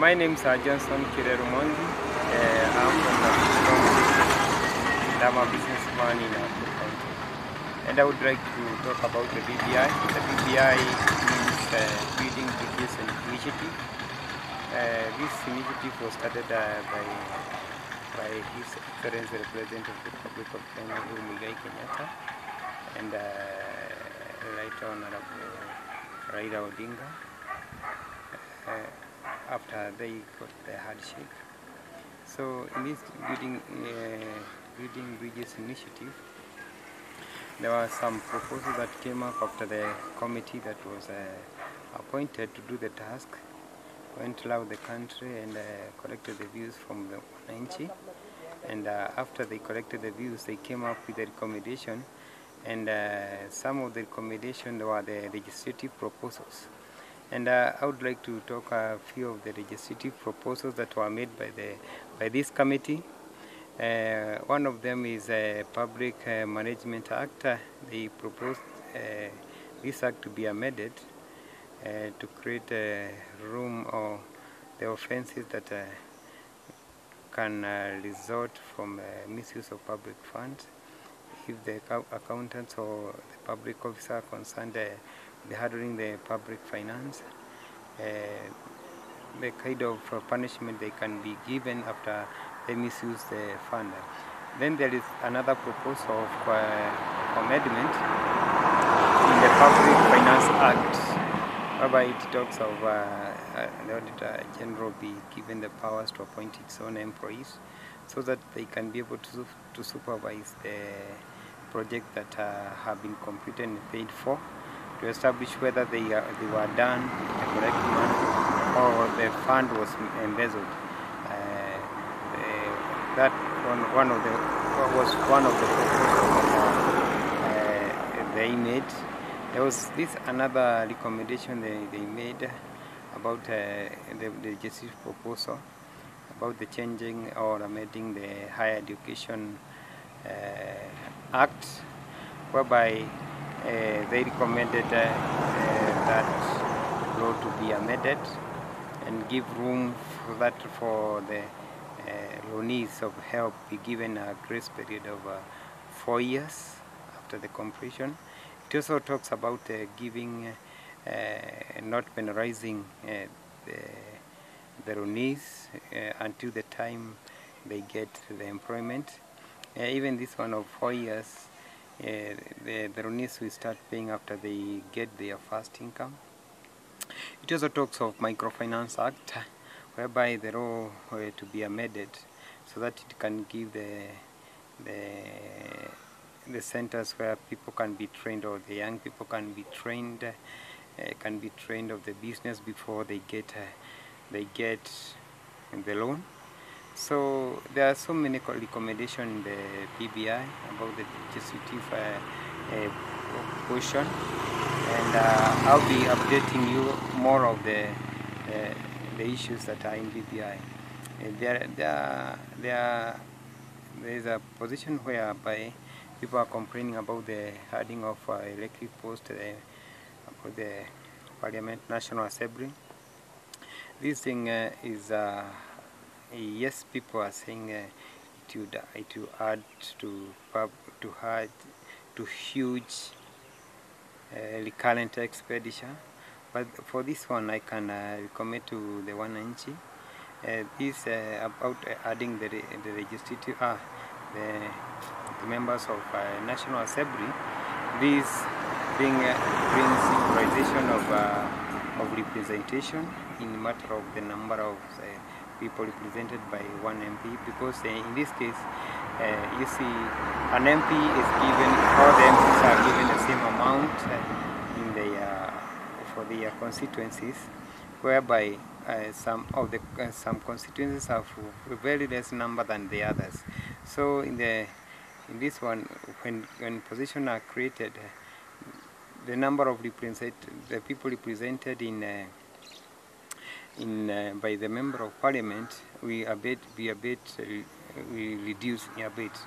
My name is Johnson Kirerumongi. I'm from the and I'm a businessman in Nakuru County. And I would like to talk about the BBI. The BBI is Building Bridges Initiative. This initiative was started by His Excellency the President of the Republic of Kenya, Bbi Kenyatta, and Right Honorable Raila Odinga. After they got the handshake. So in this building bridges initiative, there were some proposals that came up after the committee that was appointed to do the task, went around the country and collected the views from the wananchi. And after they collected the views, they came up with a recommendation, and some of the recommendations were the legislative proposals. And I would like to talk a few of the legislative proposals that were made by this committee. One of them is a Public Management Act. They proposed this act to be amended to create a room or the offenses that can result from misuse of public funds if the accountants or the public officer concerned the handling the public finance, the kind of punishment they can be given after they misuse the fund. Then there is another proposal of amendment in the Public Finance Act, whereby it talks of the Auditor General be given the powers to appoint its own employees so that they can be able to supervise the projects that have been completed and paid for, to establish whether they were done in the correct manner or the fund was embezzled. That was one of the proposals they made. There was this another recommendation they made about the legislative proposal about the changing or amending the Higher Education Act, whereby they recommended that law to be amended and give room for that for the loanees of help be given a grace period of 4 years after the completion. It also talks about giving, not penalizing the loanees until the time they get the employment. Even this one of 4 years, the loanees will start paying after they get their first income. It also talks of Microfinance Act, whereby the law to be amended so that it can give the centers where people can be trained, or the young people can be trained of the business before they get the loan. So there are so many recommendations in the BBI about the legislative portion, and I'll be updating you more of the issues that are in BBI. There is a position whereby people are complaining about the adding of electric post about the Parliament National Assembly. This thing is yes, people are saying it will add to huge recurrent expenditure, but for this one I can recommend to the wananchi this about adding the legislative the members of National Assembly. This brings equalization of representation in matter of the number of people represented by one MP, because in this case you see an MP is given, all the MPs are given the same amount for their constituencies, whereby some constituencies have very less number than the others. So in this one, when positions are created, the number of the people represented by the member of parliament we reduce a bit.